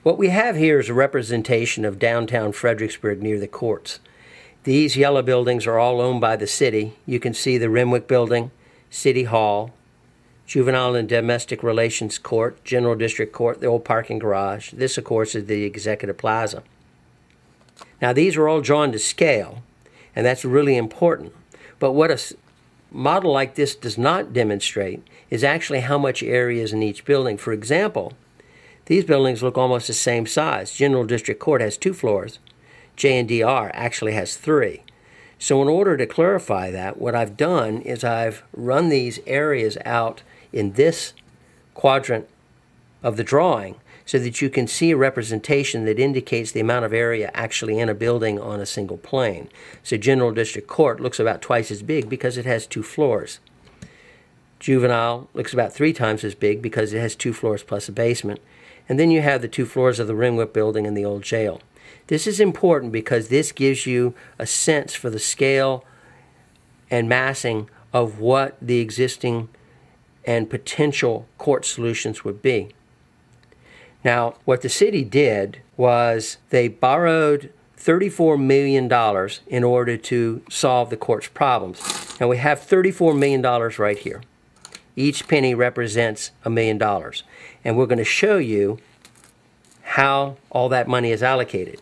What we have here is a representation of downtown Fredericksburg near the courts. These yellow buildings are all owned by the city. You can see the Renwick building, City Hall, Juvenile and Domestic Relations Court, General District Court, the old parking garage. This, of course, is the Executive Plaza. Now, these are all drawn to scale, and that's really important. But what a model like this does not demonstrate is actually how much area is in each building. For example, these buildings look almost the same size. General District Court has 2 floors. J&DR actually has 3. So in order to clarify that, what I've done is I've run these areas out in this quadrant of the drawing so that you can see a representation that indicates the amount of area actually in a building on a single plane. So General District Court looks about twice as big because it has 2 floors. Juvenile looks about 3 times as big because it has 2 floors plus a basement. And then you have the 2 floors of the Renwick building and the old jail. This is important because this gives you a sense for the scale and massing of what the existing and potential court solutions would be. Now, what the city did was they borrowed $34 million in order to solve the court's problems. Now, we have $34 million right here. Each penny represents $1 million. And we're going to show you how all that money is allocated.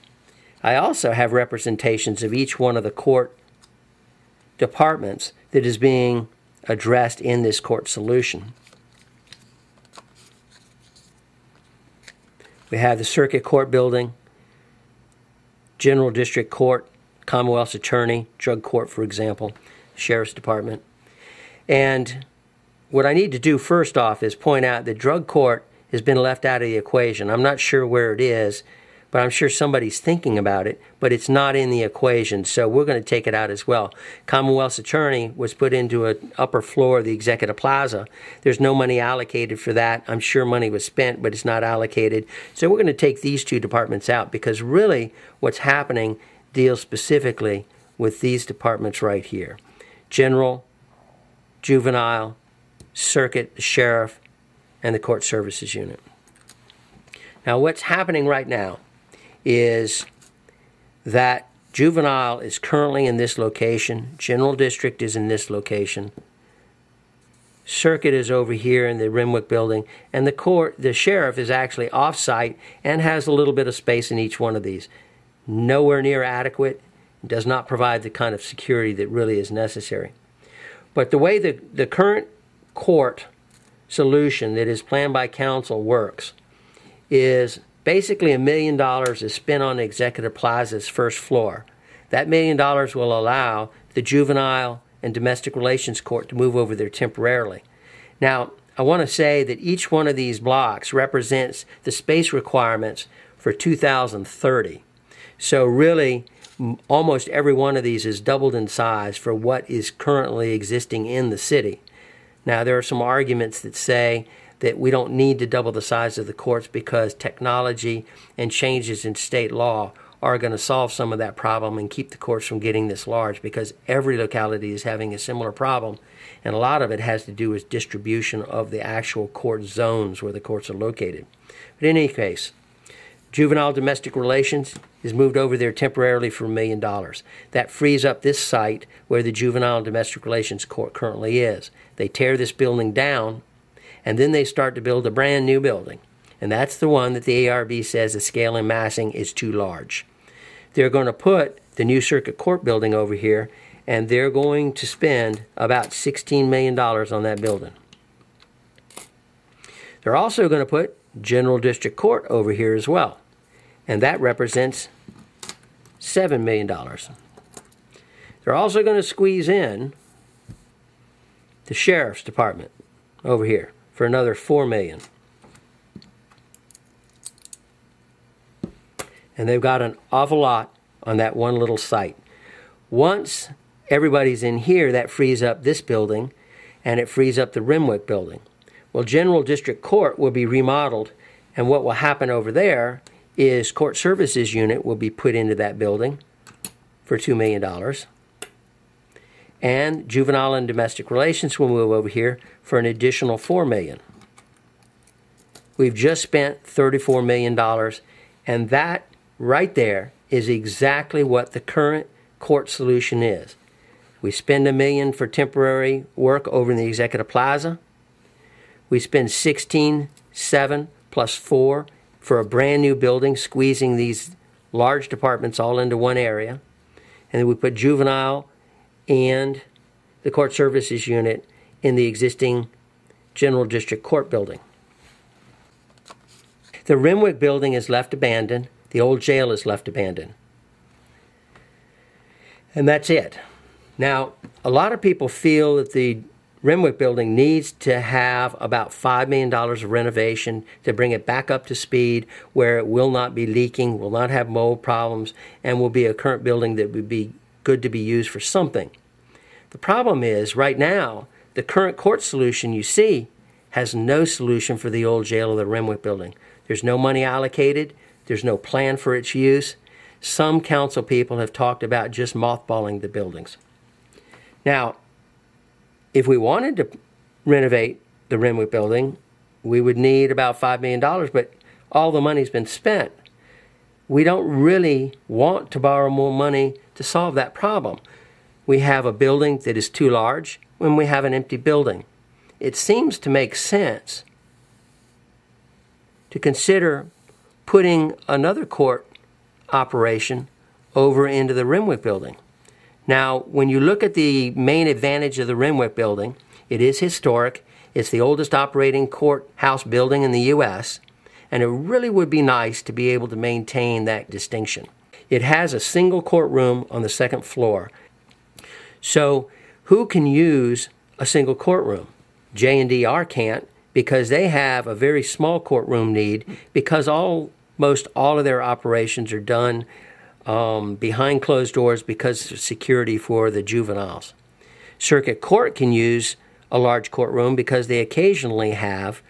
I also have representations of each one of the court departments that is being addressed in this court solution. We have the Circuit Court building, General District Court, Commonwealth's Attorney, Drug Court, for example, Sheriff's Department. And what I need to do first off is point out that Drug Court has been left out of the equation. I'm not sure where it is, but I'm sure somebody's thinking about it, but it's not in the equation, so we're going to take it out as well. Commonwealth's Attorney was put into an upper floor of the Executive Plaza. There's no money allocated for that. I'm sure money was spent, but it's not allocated. So we're going to take these 2 departments out because really what's happening deals specifically with these departments right here. General, Juvenile, Circuit, the Sheriff, and the Court Services Unit. Now what's happening right now is that Juvenile is currently in this location, General District is in this location, Circuit is over here in the Renwick building, and the Sheriff is actually off-site and has a little bit of space in each one of these. Nowhere near adequate, does not provide the kind of security that really is necessary. But the way the current court solution that is planned by council works is basically $1 million is spent on the Executive Plaza's first floor. That $1 million will allow the Juvenile and Domestic Relations Court to move over there temporarily. Now, I want to say that each one of these blocks represents the space requirements for 2030. So really, almost every one of these is doubled in size for what is currently existing in the city. Now, there are some arguments that say that we don't need to double the size of the courts because technology and changes in state law are going to solve some of that problem and keep the courts from getting this large, because every locality is having a similar problem, and a lot of it has to do with distribution of the actual court zones where the courts are located. But in any case, Juvenile Domestic Relations is moved over there temporarily for $1 million. That frees up this site where the Juvenile and Domestic Relations Court currently is. They tear this building down, and then they start to build a brand new building. And that's the one that the ARB says the scale and massing is too large. They're going to put the new Circuit Court building over here, and they're going to spend about $16 million on that building. They're also going to put General District Court over here as well, and that represents $7 million. They're also going to squeeze in the Sheriff's Department over here for another $4 million. And they've got an awful lot on that one little site. Once everybody's in here, that frees up this building, and it frees up the Renwick building. Well, General District Court will be remodeled, and what will happen over there is Court Services Unit will be put into that building for $2 million. And Juvenile and Domestic Relations will move over here for an additional $4 million. We've just spent $34 million, and that right there is exactly what the current court solution is. We spend $1 million for temporary work over in the Executive Plaza. We spend $16.7 plus $4 for a brand new building, squeezing these large departments all into one area. And then we put juvenile and the court services unit in the existing General District Court building. The Renwick building is left abandoned. The old jail is left abandoned. And that's it. Now, a lot of people feel that the Renwick building needs to have about $5 million of renovation to bring it back up to speed where it will not be leaking, will not have mold problems, and will be a current building that would be good to be used for something. The problem is, right now, the current court solution you see has no solution for the old jail or the Renwick building. There's no money allocated. There's no plan for its use. Some council people have talked about just mothballing the buildings. Now, if we wanted to renovate the Renwick building, we would need about $5 million, but all the money's been spent. We don't really want to borrow more money to solve that problem. We have a building that is too large when we have an empty building. It seems to make sense to consider putting another court operation over into the Renwick building. Now, when you look at the main advantage of the Renwick building, it is historic. It's the oldest operating courthouse building in the U.S., and it really would be nice to be able to maintain that distinction. It has a single courtroom on the second floor. So who can use a single courtroom? J&DR can't, because they have a very small courtroom need, because almost all of their operations are done behind closed doors because of security for the juveniles. Circuit Court can use a large courtroom because they occasionally have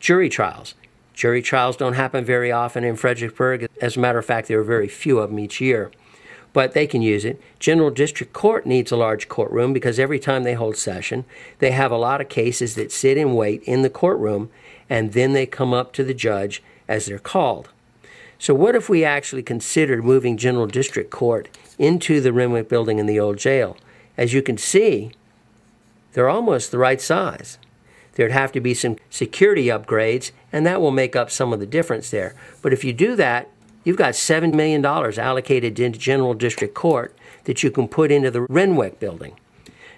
jury trials. Jury trials don't happen very often in Fredericksburg. As a matter of fact, there are very few of them each year. But they can use it. General District Court needs a large courtroom because every time they hold session, they have a lot of cases that sit and wait in the courtroom, and then they come up to the judge as they're called. So what if we actually considered moving General District Court into the Renwick building in the old jail? As you can see, they're almost the right size. There'd have to be some security upgrades, and that will make up some of the difference there. But if you do that, you've got $7 million allocated into General District Court that you can put into the Renwick building.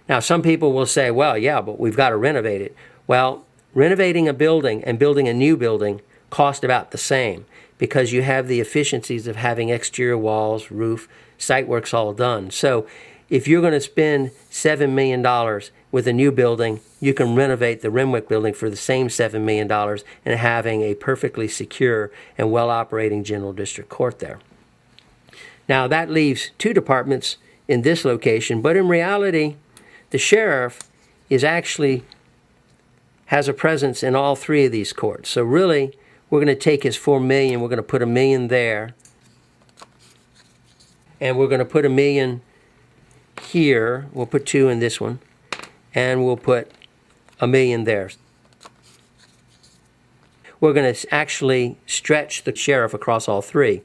Now, some people will say, well, yeah, but we've got to renovate it. Well, renovating a building and building a new building cost about the same because you have the efficiencies of having exterior walls, roof, site works all done. So if you're going to spend $7 million with a new building, you can renovate the Renwick building for the same $7 million and having a perfectly secure and well-operating General District Court there. Now, that leaves two departments in this location, but in reality, the sheriff has a presence in all three of these courts. So really, we're going to take his $4 million, we're going to put $1 million there, and we're going to put $1 million here. We'll put 2 in this one, and we'll put $1 million there. We're going to actually stretch the sheriff across all three.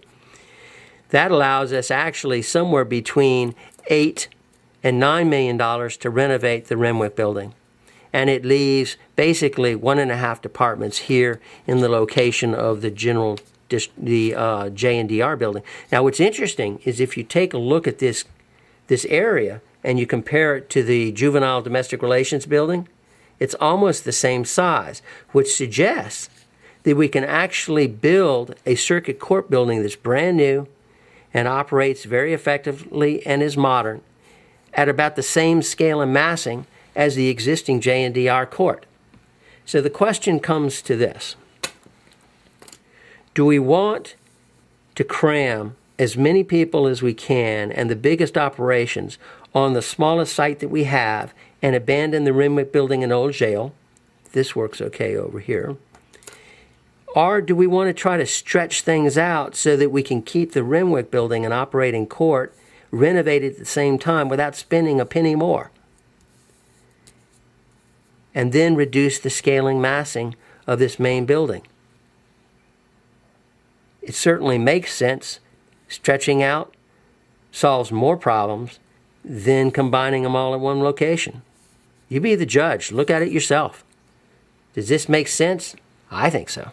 That allows us actually somewhere between $8 and $9 million to renovate the Renwick building. And it leaves basically 1.5 departments here in the location of the J&DR building. Now, what's interesting is if you take a look at this area and you compare it to the Juvenile Domestic Relations building, it's almost the same size, which suggests that we can actually build a circuit court building that's brand new and operates very effectively and is modern at about the same scale and massing as the existing J&DR court. So the question comes to this. Do we want to cram as many people as we can and the biggest operations on the smallest site that we have and abandon the Renwick building and old jail? This works okay over here. Or do we want to try to stretch things out so that we can keep the Renwick building and operating court renovated at the same time without spending a penny more? And then reduce the scaling massing of this main building. it certainly makes sense. Stretching out solves more problems than combining them all at one location. You be the judge. Look at it yourself. Does this make sense? I think so.